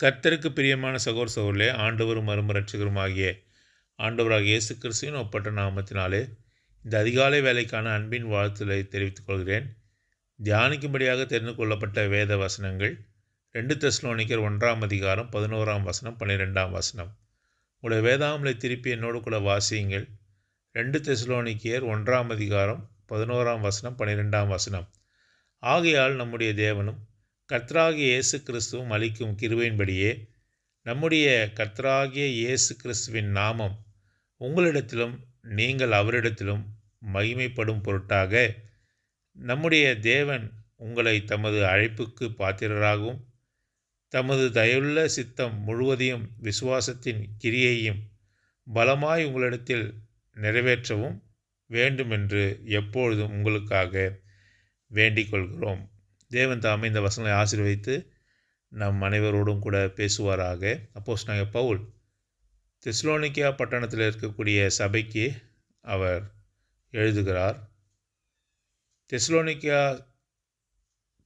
கர்த்தருக்கு பிரியமான சகோதர சகோதரர்களே, ஆண்டவரும் மறுமரட்சகருமாகிய ஆண்டவராகிய இயேசு கிறிஸ்துவின் ஒப்பற்ற நாமத்தினாலே இந்த அதிகாலை வேலைக்கான அன்பின் வாழ்த்துதலை தெரிவித்துக் கொள்கிறேன். தியானிக்கும்படியாக தெரிந்து கொள்ளப்பட்ட வேத வசனங்கள் 2 தெசலோனிக்கர் 1ஆம் அதிகாரம் 11ஆம் வசனம் 12ஆம் வசனம். உங்களுடைய வேதாகமங்களை திருப்பி என்னோடு கூட வாசியுங்கள். 2 தெசலோனிக்கர் 1ஆம் அதிகாரம் 11ஆம் வசனம் 12ஆம் வசனம். ஆகையால் நம்முடைய தேவனும் கர்த்தராகிய இயேசு கிறிஸ்துவும் அளிக்கும் கிருபையின்படியே நம்முடைய கர்த்தராகிய இயேசு கிறிஸ்துவின் நாமம் உங்களிடத்திலும் நீங்கள் அவரிடத்திலும் மகிமைப்படும் பொருட்டாக நம்முடைய தேவன் உங்களை தமது அழைப்புக்கு பாத்திரராகவும் தமது தயவுள்ள சித்தம் முழுவதையும் விசுவாசத்தின் கிரியையும் பலமாய் உங்களிடத்தில் நிறைவேற்றவும் வேண்டுமென்று எப்பொழுதும் உங்களுக்காக வேண்டிக் கொள்கிறோம். தேவன் தாமே இந்த வசனங்களை ஆசீர்வதித்து நம் அனைவரோடும் கூட பேசுவாராக. அப்போஸ்தலனாகிய பவுல் தெசலோனிக்கா பட்டணத்தில் இருக்கக்கூடிய சபைக்கு அவர் எழுதுகிறார். தெசலோனிக்கா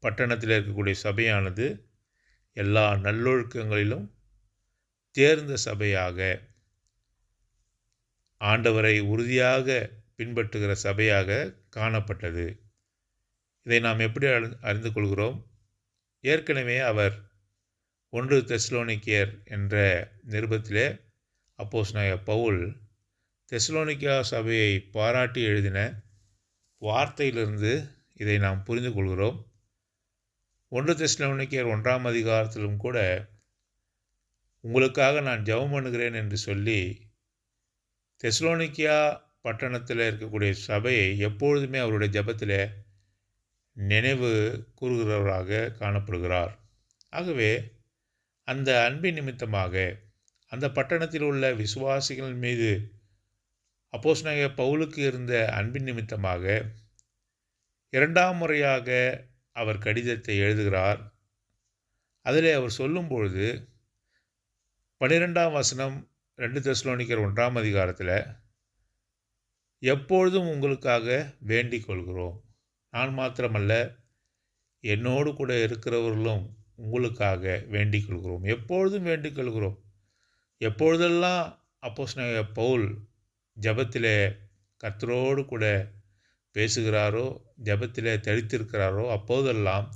பட்டணத்தில் இருக்கக்கூடிய சபையானது எல்லா நல்லொழுக்கங்களிலும் தேர்ந்த சபையாக, ஆண்டவரை உறுதியாக பின்பற்றுகிற சபையாக காணப்பட்டது. இதை நாம் எப்படி அறிந்து கொள்கிறோம்? ஏற்கனவே அவர் 1 தெசலோனிக்கேயர் என்ற நிருபத்திலே அப்போஸ்தலனாகிய பவுல் தெசலோனிக்கா சபையை பாராட்டி எழுதின வார்த்தையிலிருந்து இதை நாம் புரிந்து கொள்கிறோம். 1 தெசலோனிக்கேயர் 1ஆம் அதிகாரத்திலும் கூட உங்களுக்காக நான் ஜெபம் பண்ணுகிறேன் என்று சொல்லி தெசலோனிக்கா பட்டணத்தில் இருக்கக்கூடிய சபையை எப்பொழுதுமே அவருடைய ஜெபத்தில் நினைவு கூறுகிறவராக காணப்படுகிறார். ஆகவே அந்த அன்பின் நிமித்தமாக அந்த பட்டணத்தில் உள்ள விசுவாசிகள் மீது அப்போஸ்தலனாகிய பவுலுக்கு இருந்த அன்பின் நிமித்தமாக 2ஆம் முறையாக அவர் கடிதத்தை எழுதுகிறார். அதிலே அவர் சொல்லும்பொழுது 12ஆம் வசனம் 2 தெசலோனிக்கர் 1ஆம் அதிகாரத்தில் எப்பொழுதும் உங்களுக்காக வேண்டிக் கொள்கிறோம். நான் மாத்திரமல்ல, என்னோடு கூட இருக்கிறவர்களும் உங்களுக்காக வேண்டிக் கொள்கிறோம். எப்பொழுதும் வேண்டிக் கொள்கிறோம். எப்பொழுதெல்லாம் அப்போஸ்தலனாகிய பவுல் ஜெபத்திலே கர்த்தரோடு கூட பேசுகிறாரோ, ஜெபத்திலே தரித்திருக்கிறாரோ, அப்போதெல்லாம்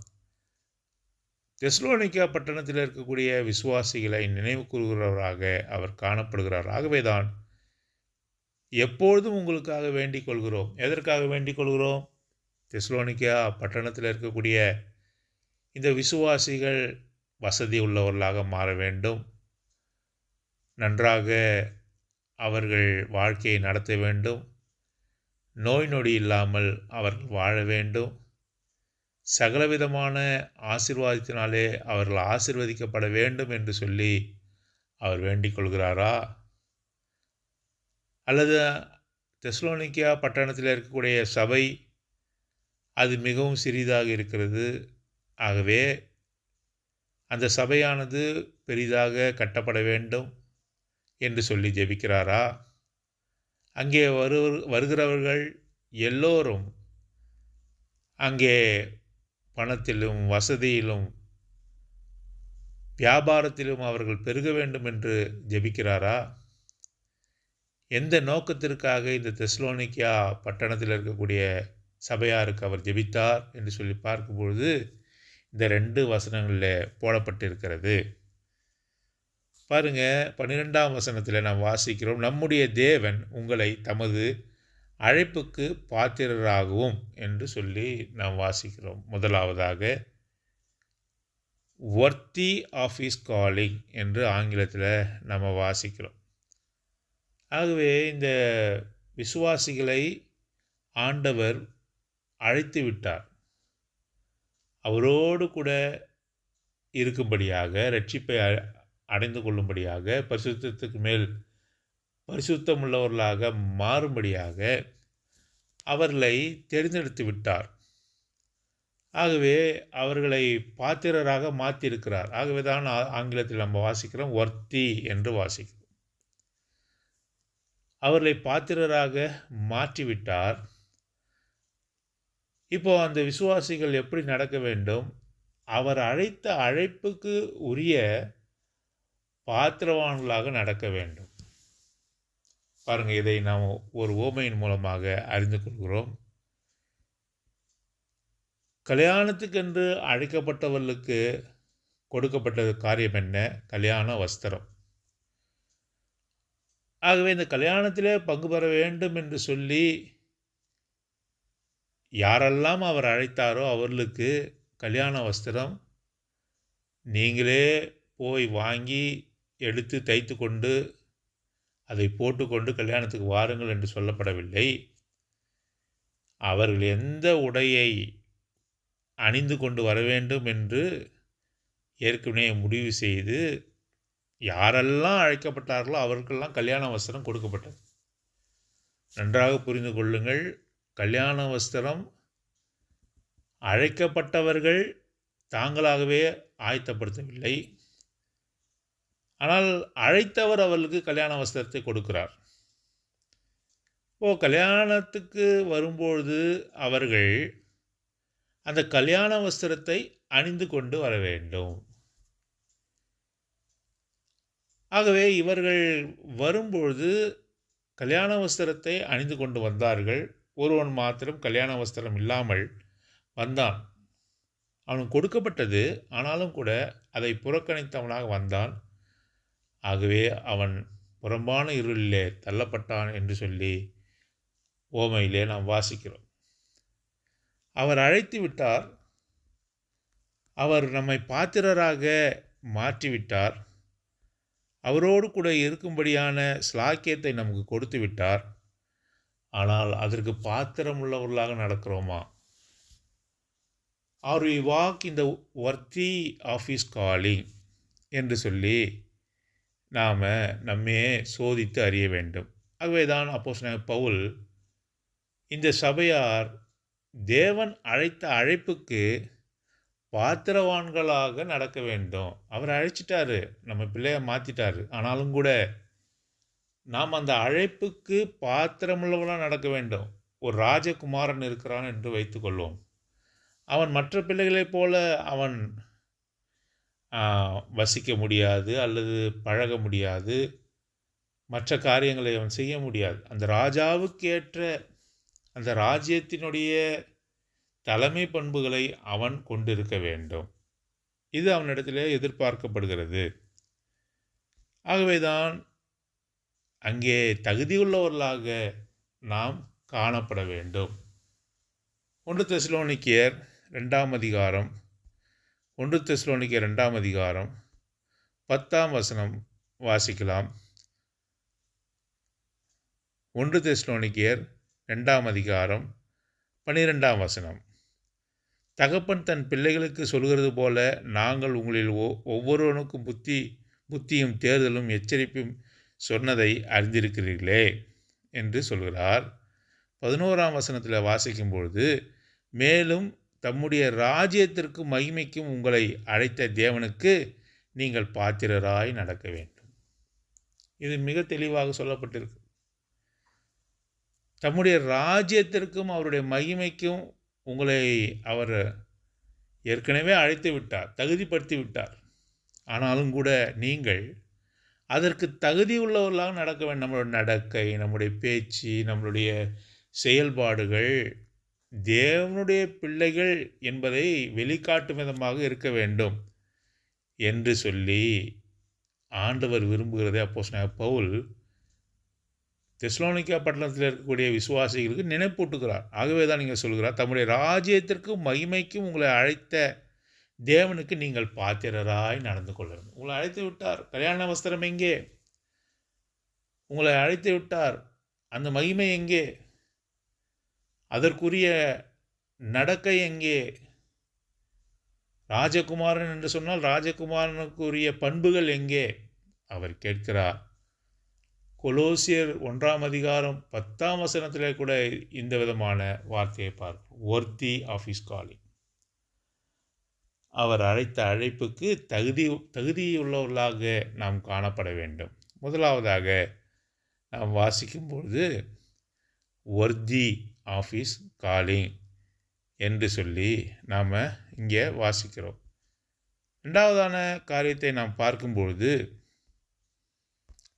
தெசலோனிக்கா பட்டணத்தில் இருக்கக்கூடிய விசுவாசிகளை நினைவு கூறுகிறவராக அவர் காணப்படுகிறார். ஆகவேதான் எப்பொழுதும் உங்களுக்காக வேண்டிக் கொள்கிறோம். எதற்காக வேண்டிக் கொள்கிறோம்? தெசலோனிக்கா பட்டணத்தில் இருக்கக்கூடிய இந்த விசுவாசிகள் வசதி உள்ளவர்களாக மாற வேண்டும், நன்றாக அவர்கள் வாழ்க்கையை நடத்த வேண்டும், நோய் நொடி இல்லாமல் அவர்கள் வாழ வேண்டும், சகலவிதமான ஆசீர்வாதத்தினாலே அவர்கள் ஆசீர்வதிக்கப்பட வேண்டும் என்று சொல்லி அவர் வேண்டிக் கொள்கிறாரா? அல்லது தெசலோனிக்கா பட்டணத்தில் இருக்கக்கூடிய சபை அது மிகவும் சிறிதாக இருக்கிறது, ஆகவே அந்த சபையானது பெரிதாக கட்டப்பட வேண்டும் என்று சொல்லி ஜெபிக்கிறாரா? அங்கே வருகிறவர்கள் எல்லோரும் அங்கே பணத்திலும் வசதியிலும் வியாபாரத்திலும் அவர்கள் பெருக வேண்டும் என்று ஜெபிக்கிறாரா? எந்த நோக்கத்திற்காக இந்த தெசலோனிக்கா பட்டணத்தில் இருக்கக்கூடிய சபையாருக்கு அவர் ஜெபித்தார் என்று சொல்லி பார்க்கும்பொழுது இந்த 2 வசனங்களில் போடப்பட்டிருக்கிறது. பாருங்க, 12ஆம் வசனத்தில் நாம் வாசிக்கிறோம், நம்முடைய தேவன் உங்களை தமது அழைப்புக்கு பாத்திரராகவும் என்று சொல்லி நாம் வாசிக்கிறோம். முதலாவதாக வொர்த்தி ஆஃப் ஹிஸ் காலிங் என்று ஆங்கிலத்தில் நம்ம வாசிக்கிறோம். ஆகவே இந்த விசுவாசிகளை ஆண்டவர் அழைத்து விட்டார். அவரோடு கூட இருக்கும்படியாக, இரட்சிப்பை அடைந்து கொள்ளும்படியாக, பரிசுத்தத்துக்கு மேல் பரிசுத்தம் உள்ளவர்களாக மாறும்படியாக அவர்களை தேர்ந்தெடுத்து விட்டார். ஆகவே அவர்களை பாத்திரராக மாற்றியிருக்கிறார். ஆகவே தான் ஆங்கிலத்தில் நம்ம வாசிக்கிறோம், வொர்த்தி என்று வாசிக்கிறோம். அவர்களை பாத்திரராக மாற்றிவிட்டார். இப்போ அந்த விசுவாசிகள் எப்படி நடக்க வேண்டும்? அவர் அழைத்த அழைப்புக்கு உரிய பாத்திரவான்களாக நடக்க வேண்டும். பாருங்கள், இதை நாம் ஒரு உவமையின் மூலமாக அறிந்து கொள்கிறோம். கல்யாணத்துக்கென்று அழைக்கப்பட்டவர்களுக்கு கொடுக்கப்பட்ட காரியம் என்ன? கல்யாண வஸ்திரம். ஆகவே இந்த கல்யாணத்திலே பங்கு பெற வேண்டும் என்று சொல்லி யாரெல்லாம் அவர் அழைத்தாரோ அவர்களுக்கு கல்யாண வஸ்திரம் நீங்களே போய் வாங்கி எடுத்து தைத்து கொண்டு அதை போட்டுக்கொண்டு கல்யாணத்துக்கு வாருங்கள் என்று சொல்லப்படவில்லை. அவர்கள் எந்த உடையை அணிந்து கொண்டு வர வேண்டும் என்று ஏற்கனவே முடிவு செய்து யாரெல்லாம் அழைக்கப்பட்டார்களோ அவருக்கெல்லாம் கல்யாண வஸ்திரம் கொடுக்கப்பட்டது. நன்றாக புரிந்து கொள்ளுங்கள், கல்யாண வஸ்திரம் அழைக்கப்பட்டவர்கள் தாங்களாகவே ஆயத்தப்படுத்தவில்லை. ஆனால் அழைத்தவர் அவர்களுக்கு கல்யாண வஸ்திரத்தை கொடுக்கிறார். கல்யாணத்துக்கு வரும்பொழுது அவர்கள் அந்த கல்யாண வஸ்திரத்தை அணிந்து கொண்டு வர வேண்டும். ஆகவே இவர்கள் வரும்பொழுது கல்யாண வஸ்திரத்தை அணிந்து கொண்டு வந்தார்கள். ஒருவன் மாத்திரம் கல்யாண வஸ்திரம் இல்லாமல் வந்தான். அவனுக்கு கொடுக்கப்பட்டது, ஆனாலும் கூட அதை புறக்கணித்தவனாக வந்தான். ஆகவே அவன் புறம்பான இருளிலே தள்ளப்பட்டான் என்று சொல்லி ஓமையிலே நாம் வாசிக்கிறோம். அவர் அழைத்து விட்டார், அவர் நம்மை பாத்திரராக மாற்றிவிட்டார், அவரோடு கூட இருக்கும்படியான ஸ்லாக்கியத்தை நமக்கு கொடுத்து விட்டார். ஆனால் அதற்கு பாத்திரம் உள்ளவர்களாக நடக்கிறோமா? Are we walk in the worthy of his calling என்று சொல்லி நாம் நம்மையே சோதித்து அறிய வேண்டும். ஆகவே தான் அப்போஸ்தலனாகிய பவுல் இந்த சபையார் தேவன் அழைத்த அழைப்புக்கு பாத்திரவான்களாக நடக்க வேண்டும். அவர் அழைச்சிட்டாரு, நம்ம பிள்ளையை மாற்றிட்டாரு. ஆனாலும் கூட நாம் அந்த அழைப்புக்கு பாத்திரமுள்ளவர்களாக நடக்க வேண்டும். ஒரு ராஜகுமாரன் இருக்கிறான் என்று வைத்துக்கொள்வோம். அவன் மற்ற பிள்ளைகளைப் போல அவன் வசிக்க முடியாது அல்லது பழக முடியாது, மற்ற காரியங்களை அவன் செய்ய முடியாது. அந்த ராஜாவுக்கு ஏற்ற அந்த ராஜ்யத்தினுடைய தலைமை பண்புகளை அவன் கொண்டிருக்க வேண்டும். இது அவனிடத்திலே எதிர்பார்க்கப்படுகிறது. ஆகவேதான் அங்கே தகுதியுள்ளவர்களாக நாம் காணப்பட வேண்டும். 1 தெசலோனிக்கேயர் 2ஆம் அதிகாரம் 1 தெசலோனிக்கேயர் 2ஆம் அதிகாரம் 10ஆம் வசனம் வாசிக்கலாம். 1 தெசலோனிக்கேயர் 2ஆம் அதிகாரம் 12ஆம் வசனம். தகப்பன் தன் பிள்ளைகளுக்கு சொல்கிறது போல நாங்கள் உங்களில் ஒவ்வொருவனுக்கும் புத்தியும் தேர்தலும் எச்சரிப்பும் சொன்னதை அறிந்திருக்கிறீர்களே என்று சொல்கிறார். 11ஆம் வசனத்தில் வாசிக்கும்பொழுது, மேலும் தம்முடைய ராஜ்யத்திற்கும் மகிமைக்கும் உங்களை அழைத்த தேவனுக்கு நீங்கள் பாத்திரராய் நடக்க வேண்டும். இது மிக தெளிவாக சொல்லப்பட்டிருக்கு. தம்முடைய ராஜ்யத்திற்கும் அவருடைய மகிமைக்கும் உங்களை அவர் ஏற்கனவே அழைத்து விட்டார், தகுதிப்படுத்தி விட்டார். ஆனாலும் கூட நீங்கள் அதற்கு தகுதி உள்ளவர்களாக நடக்க வேண்டும். நம்மளுடைய நடக்கை, நம்முடைய பேச்சு, நம்மளுடைய செயல்பாடுகள் தேவனுடைய பிள்ளைகள் என்பதை வெளிக்காட்டும் விதமாக இருக்க வேண்டும் என்று சொல்லி ஆண்டவர் விரும்புகிறதை அப்போஸ்தலனாகிய பவுல் தெசலோனிக்கா பட்டணத்தில் இருக்கக்கூடிய விசுவாசிகளுக்கு நினைப்பூட்டுகிறார். ஆகவே தான் நீங்கள் சொல்கிறார், தம்முடைய ராஜ்யத்திற்கும் மகிமைக்கும் உங்களை அழைத்த தேவனுக்கு நீங்கள் பாத்திரராய் நடந்து கொள்ள வேண்டும். உங்களை அழைத்து விட்டார். கல்யாண வஸ்திரம் எங்கே? உங்களை அழைத்து விட்டார். அந்த மகிமை எங்கே? அதற்குரிய நடக்கை எங்கே? ராஜகுமாரன் என்று சொன்னால் ராஜகுமாரனுக்குரிய பண்புகள் எங்கே? அவர் கேட்கிறார். கொலோசியர் 1ஆம் அதிகாரம் 10ஆம் வசனத்திலே கூட இந்த விதமான வார்த்தையை பார்ப்போம். வொர்த்தி ஆஃப் ஹிஸ் காலிங். அவர் அழைத்த அழைப்புக்கு தகுதியுள்ளவர்களாக நாம் காணப்பட வேண்டும். முதலாவதாக நாம் வாசிக்கும்பொழுது வொர்த்தி ஆஃப் ஹிஸ் காலிங் என்று சொல்லி நாம் இங்கே வாசிக்கிறோம். ரெண்டாவதான காரியத்தை நாம் பார்க்கும்பொழுது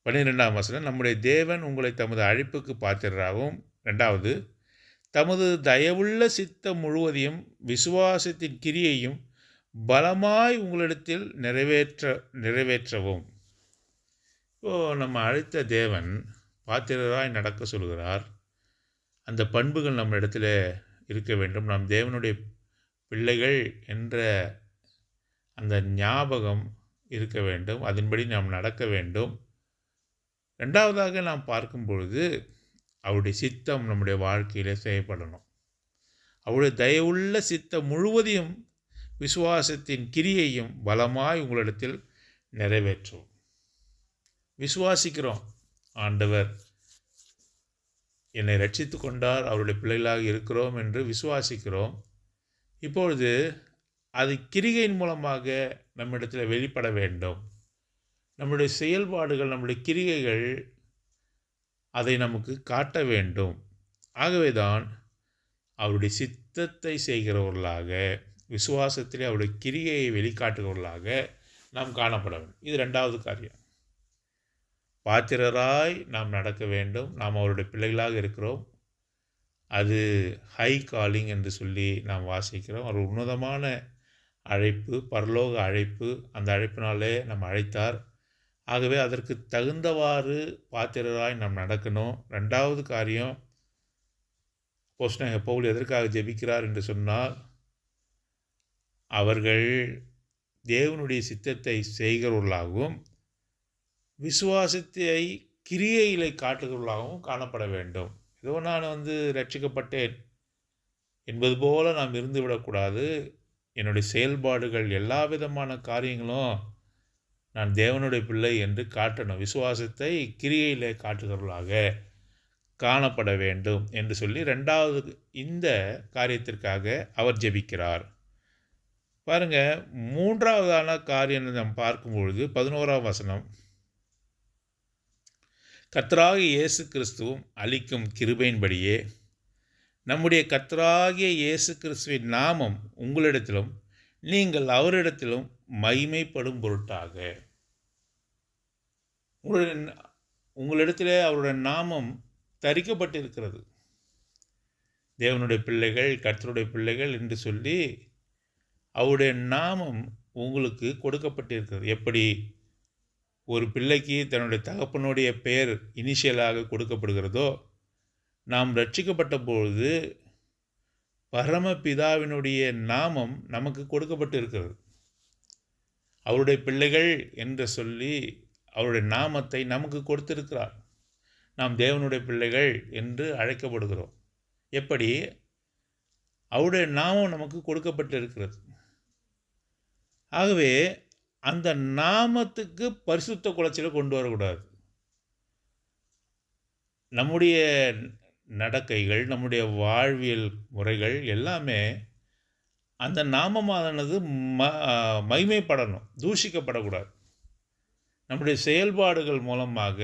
12ஆம் வசனம், நம்முடைய தேவன் உங்களை தமது அழைப்புக்கு பாத்திரராகவும், 2வது, தமது தயவுள்ள சித்தம் முழுவதையும் விசுவாசத்தின் கிரியையும் பலமாய் உங்களிடத்தில் நிறைவேற்றவும். இப்போது நம்ம அழைத்த தேவன் பாத்திரராய் நடக்க சொல்கிறார். அந்த பண்புகள் நம்ம இடத்துல இருக்க வேண்டும். நாம் தேவனுடைய பிள்ளைகள் என்ற அந்த ஞாபகம் இருக்க வேண்டும். அதன்படி நாம் நடக்க வேண்டும். 2வதாக நாம் பார்க்கும் பொழுது அவருடைய சித்தம் நம்முடைய வாழ்க்கையில் செய்யப்படணும். அவருடைய தயவுள்ள சித்தம் முழுவதையும் விசுவாசத்தின் கிரியையும் பலமாய் உங்களிடத்தில் நிறைவேற்றும். விசுவாசிக்கிறோம், ஆண்டவர் என்னை ரட்சித்து கொண்டார், அவருடைய பிள்ளைகளாக இருக்கிறோம் என்று விசுவாசிக்கிறோம். இப்பொழுது அது கிரிகையின் மூலமாக நம்மிடத்தில் வெளிப்பட வேண்டும். நம்முடைய செயல்பாடுகள், நம்முடைய கிரிகைகள் அதை நமக்கு காட்ட வேண்டும். ஆகவே தான் அவருடைய சித்தத்தை செய்கிறவர்களாக, விசுவாசத்திலே அவருடைய கிரியையை வெளிக்காட்டுகிறவர்களாக நாம் காணப்பட வேண்டும். இது 2வது காரியம். பாத்திரராய் நாம் நடக்க வேண்டும். நாம் அவருடைய பிள்ளைகளாக இருக்கிறோம். அது ஹை காலிங் என்று சொல்லி நாம் வாசிக்கிறோம். ஒரு உன்னதமான அழைப்பு, பரலோக அழைப்பு. அந்த அழைப்பினாலே நம்ம அழைத்தார். ஆகவே அதற்கு தகுந்தவாறு பாத்திரராய் நாம் நடக்கணும். 2வது காரியம், அப்போஸ்தலனாகிய பவுல் எதற்காக ஜெபிக்கிறார் என்று சொன்னால், அவர்கள் தேவனுடைய சித்தத்தை செய்கிறவர்களாகவும் விசுவாசத்தை கிரியைகளை காட்டுகிறவர்களாகவும் காணப்பட வேண்டும். ஏதோ நான் ரட்சிக்கப்பட்டேன் என்பது போல நாம் இருந்து விடக்கூடாது. என்னுடைய செயல்பாடுகள், எல்லா விதமான காரியங்களும் நான் தேவனுடைய பிள்ளை என்று காட்டணும். விசுவாசத்தை கிரியையிலே காட்டுகிறவர்களாக காணப்பட வேண்டும் என்று சொல்லி 2வது இந்த காரியத்திற்காக அவர் ஜெபிக்கிறார். பாருங்கள், 3வதான காரியம் நாம் பார்க்கும்பொழுது 11ஆம் வசனம், கர்த்தராகிய இயேசு கிறிஸ்துவும் அளிக்கும் கிருபையின்படியே நம்முடைய கர்த்தராகிய இயேசு கிறிஸ்துவின் நாமம் உங்களிடத்திலும் நீங்கள் அவரிடத்திலும் மகிமைப்படும் பொருட்டாக. உங்களிடத்திலே அவருடைய நாமம் தரிக்கப்பட்டிருக்கிறது. தேவனுடைய பிள்ளைகள், கர்த்தருடைய பிள்ளைகள் என்று சொல்லி அவருடைய நாமம் உங்களுக்கு கொடுக்கப்பட்டிருக்கிறது. எப்படி ஒரு பிள்ளைக்கு தன்னுடைய தகப்பனுடைய பெயர் இனிஷியலாக கொடுக்கப்படுகிறதோ, நாம் ரட்சிக்கப்பட்ட பொழுது பரமபிதாவினுடைய நாமம் நமக்கு கொடுக்கப்பட்டு இருக்கிறது. அவருடைய பிள்ளைகள் என்று சொல்லி அவருடைய நாமத்தை நமக்கு கொடுத்திருக்கிறார். நாம் தேவனுடைய பிள்ளைகள் என்று அழைக்கப்படுகிறோம். எப்படி? அவருடைய நாமம் நமக்கு கொடுக்கப்பட்டு இருக்கிறது. ஆகவே அந்த நாமத்துக்கு பரிசுத்த குலைச்சலை கொண்டு வரக்கூடாது. நம்முடைய நடக்கைகள், நம்முடைய வாழ்வியல் முறைகள் எல்லாமே அந்த நாமமானது மகிமைப்படணும், தூஷிக்கப்படக்கூடாது. நம்முடைய செயல்பாடுகள் மூலமாக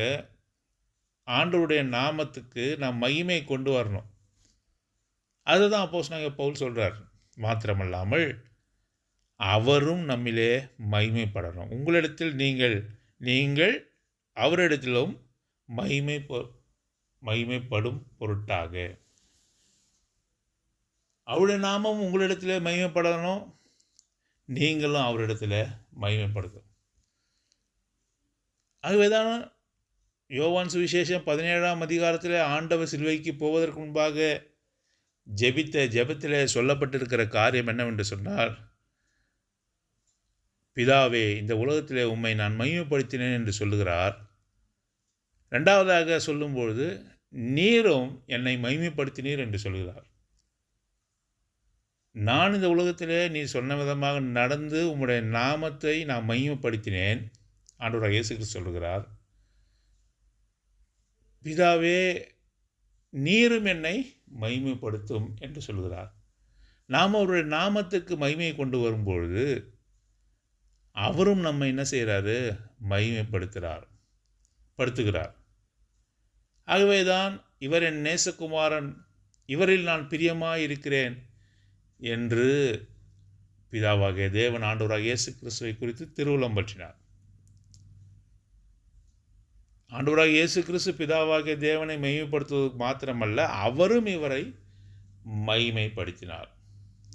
ஆண்டவருடைய நாமத்துக்கு நாம் மகிமை கொண்டு வரணும். அதுதான் அப்போஸ்தலனாகிய பவுல் சொல்கிறார். மாத்திரமல்லாமல் அவரும் நம்மிலே மகிமைப்படணும். உங்களிடத்தில் நீங்கள் அவரிடத்திலும் மகிமைப்படும் பொருட்டாக. அவருடைய நாமம் உங்களிடத்தில் மகிமைப்படணும், நீங்களும் அவரிடத்தில் மகிமைப்படுங்க. ஆகவேதான் யோவான் சுவிசேஷம் 17ஆம் அதிகாரத்தில் ஆண்டவர் சிலுவைக்கு போவதற்கு முன்பாக ஜெபித்த ஜெபத்தில் சொல்லப்பட்டிருக்கிற காரியம் என்னவென்று சொன்னால், பிதாவே, இந்த உலகத்திலே உம்மை நான் மகிமைப்படுத்தினேன் என்று சொல்லுகிறார். 2வதாக சொல்லும்பொழுது நீரும் என்னை மகிமைப்படுத்தினீர் என்று சொல்கிறார். நான் இந்த உலகத்திலே நீ சொன்ன விதமாக நடந்து உம்முடைய நாமத்தை நான் மகிமைப்படுத்தினேன் ஆண்டவராகிய இயேசு கிறிஸ்து சொல்கிறார். பிதாவே, நீரும் என்னை மகிமைப்படுத்தும் என்று சொல்கிறார். நாம் அவருடைய நாமத்துக்கு மகிமையை கொண்டு வரும்பொழுது அவரும் நம்ம என்ன செய்கிறாரு? படுத்துகிறார். ஆகவேதான் இவர் என் நேசகுமாரன், இவரில் நான் பிரியமாய் இருக்கிறேன் என்று பிதாவாகிய தேவன் ஆண்டவராகிய இயேசு கிறிஸ்துவை குறித்து திருவுளம் பற்றினார். ஆண்டவராகிய இயேசு கிறிஸ்து பிதாவாகிய தேவனை மகிமைப்படுத்துவதற்கு மாத்திரமல்ல, அவரும் இவரை மகிமைப்படுத்தினார்.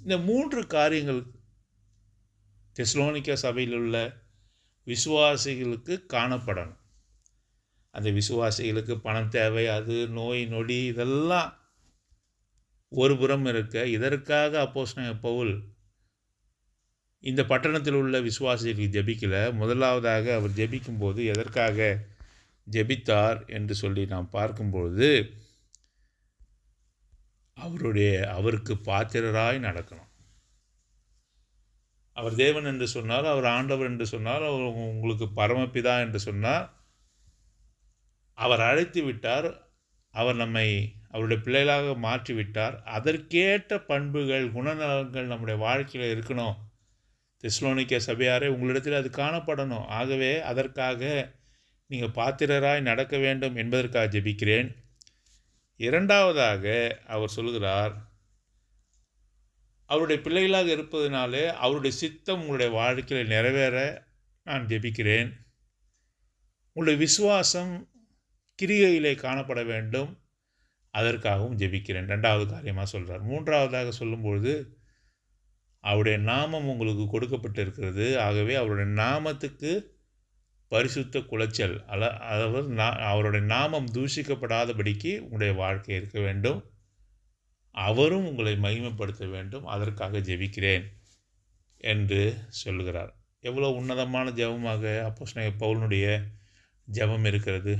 இந்த 3 காரியங்கள் தெசலோனிக்கே சபையில் உள்ள விசுவாசிகளுக்கு காணப்படணும். அந்த விசுவாசிகளுக்கு பணம் தேவை, அது நோய் நொடி இதெல்லாம் ஒரு புறம் இருக்க, இதற்காக அப்போஸ்தலனாகிய பவுல் இந்த பட்டணத்தில் உள்ள விசுவாசிகளுக்கு ஜெபிக்கல. முதலாவதாக அவர் ஜெபிக்கும்போது எதற்காக ஜெபித்தார் என்று சொல்லி நாம் பார்க்கும்பொழுது, அவருக்கு பாத்திரராய் நடக்கணும். அவர் தேவன் என்று சொன்னார், அவர் ஆண்டவர் என்று சொன்னார், அவர் உங்களுக்கு பரமபிதா என்று சொன்னார். அவர் அழைத்து விட்டார், அவர் நம்மை அவருடைய பிள்ளைகளாக மாற்றிவிட்டார். அதற்கேற்ற பண்புகள், குணநலங்கள் நம்முடைய வாழ்க்கையில் இருக்கணும். தெசலோனிக்கே சபையாரே, உங்களிடத்தில் அது காணப்படணும். ஆகவே அதற்காக நீங்கள் பாத்திரராய் நடக்க வேண்டும் என்பதற்காக ஜெபிக்கிறேன். இரண்டாவதாக அவர் சொல்கிறார், அவருடைய பிள்ளைகளாக இருப்பதனாலே அவருடைய சித்தம் உங்களுடைய வாழ்க்கையில் நிறைவேற நான் ஜெபிக்கிறேன். உங்களுடைய விசுவாசம் கிரியையிலே காணப்பட வேண்டும், அதற்காகவும் ஜெபிக்கிறேன். ரெண்டாவது காரியமாக சொல்கிறார். மூன்றாவதாக சொல்லும்பொழுது, அவருடைய நாமம் உங்களுக்கு கொடுக்கப்பட்டிருக்கிறது. ஆகவே அவருடைய நாமத்துக்கு பரிசுத்த குலைச்சல் அவருடைய நாமம் தூஷிக்கப்படாதபடிக்கு உங்களுடைய வாழ்க்கை இருக்க வேண்டும். அவரும் உங்களை மகிமைப்படுத்த வேண்டும், அதற்காக ஜெபிக்கிறேன் என்று சொல்லுகிறார். எவ்வளோ உன்னதமான ஜெபமாக அப்போஸ்தலனாகிய பவுலுடைய ஜெபம் இருக்கிறது.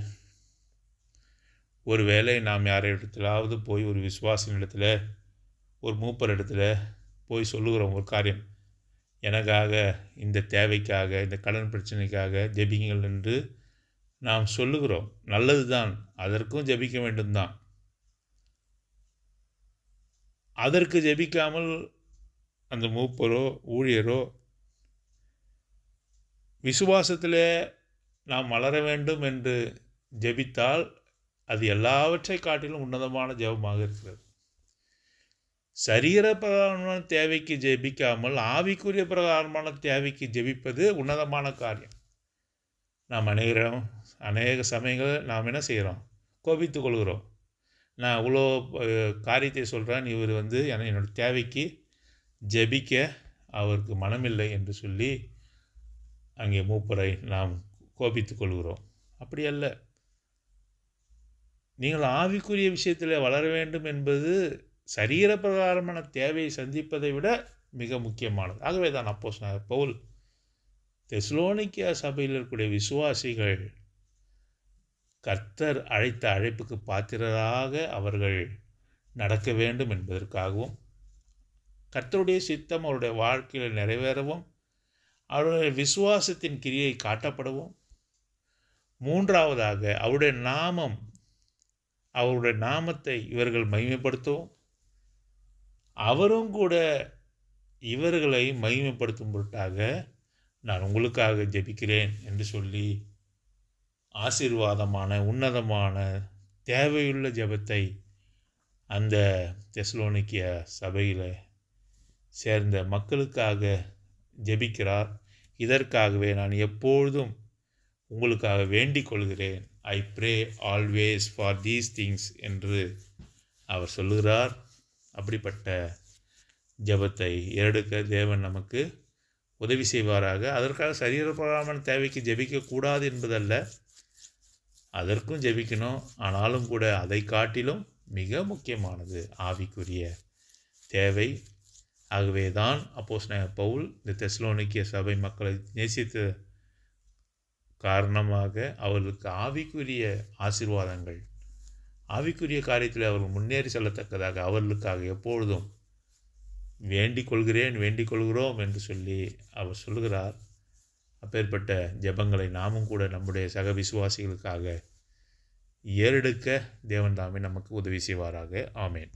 ஒருவேளை நாம் யாரிடத்திலாவது போய் ஒரு விசுவாசின் இடத்துல, ஒரு மூப்பர் இடத்துல போய் சொல்லுகிறோம் ஒரு காரியம், எனக்காக இந்த தேவைக்காக, இந்த கடன் பிரச்சனைக்காக ஜெபிங்கள் என்று நாம் சொல்லுகிறோம். நல்லது தான், அதற்கும் ஜெபிக்க வேண்டும் தான். அதற்கு ஜெபிக்காமல் அந்த மூப்பரோ ஊழியரோ விசுவாசத்திலே நாம் வளர வேண்டும் என்று ஜெபித்தால் அது எல்லாவற்றை காட்டிலும் உன்னதமான ஜெபமாக இருக்கிறது. சரீர பிரகாரமான தேவைக்கு ஜெபிக்காமல் ஆவிக்குரிய பிரகாரமான தேவைக்கு ஜெபிப்பது உன்னதமான காரியம். நாம் அநேக சமயங்கள் நாம் என்ன செய்கிறோம்? கோபித்து கொள்கிறோம். நான் இவ்வளோ காரியத்தை சொல்கிறேன், இவர் என்னோட தேவைக்கு ஜெபிக்க அவருக்கு மனமில்லை என்று சொல்லி அங்கே மூப்பரை நாம் கோபித்து கொள்கிறோம். அப்படி அல்ல. நீங்கள் ஆவிக்குரிய விஷயத்தில் வளர வேண்டும் என்பது சரீர பிரகாரமான தேவையை சந்திப்பதை விட மிக முக்கியமானது. ஆகவே தான் அப்போஸ்தலனாகிய பவுல் தெசலோனிக்கே சபையில் இருக்கக்கூடிய விசுவாசிகள் கர்த்தர் அழைத்த அழைப்புக்கு பாத்திரராக அவர்கள் நடக்க வேண்டும் என்பதற்காகவும், கர்த்தருடைய சித்தம் அவருடைய வாழ்க்கையில் நிறைவேறவும், அவருடைய விசுவாசத்தின் கிரியை காட்டப்படவும், மூன்றாவதாக அவருடைய நாமத்தை இவர்கள் மகிமைப்படுத்தவும், அவரும் கூட இவர்களை மகிமைப்படுத்தும் பொருட்டாக நான் உங்களுக்காக ஜெபிக்கிறேன் என்று சொல்லி ஆசீர்வாதமான உன்னதமான தேவையுள்ள ஜெபத்தை அந்த தெசலோனிக்கே சபையில் சேர்ந்த மக்களுக்காக ஜெபிக்கிறார். இதற்காகவே நான் எப்பொழுதும் உங்களுக்காக வேண்டிக் கொள்கிறேன். I pray always for these things என்று அவர் சொல்லுகிறார். அப்படிப்பட்ட ஜெபத்தை எடுக்க தேவன் நமக்கு உதவி செய்வாராக. அதற்காக சரீரப்பிரகாரமான தேவைக்கு ஜெபிக்கக்கூடாது என்பதல்ல, அதற்கும் ஜெபிக்கணும். ஆனாலும் கூட அதை காட்டிலும் மிக முக்கியமானது ஆவிக்குரிய தேவை. ஆகவே தான் அப்போஸ்தலனாகிய பவுல் இந்த தெசலோனிக்கே சபை மக்களை நேசித்த காரணமாக அவர்களுக்கு ஆவிக்குரிய ஆசீர்வாதங்கள், ஆவிக்குரிய காரியத்தில் அவர்கள் முன்னேறி செல்லத்தக்கதாக அவர்களுக்காக எப்பொழுதும் வேண்டிக் கொள்கிறோம் என்று சொல்லி அவர் சொல்கிறார். அப்பேற்பட்ட ஜெபங்களை நாமும் கூட நம்முடைய சக விசுவாசிகளுக்காக ஏறெடுக்க தேவன் தாமே நமக்கு உதவி செய்வாராக. ஆமேன்.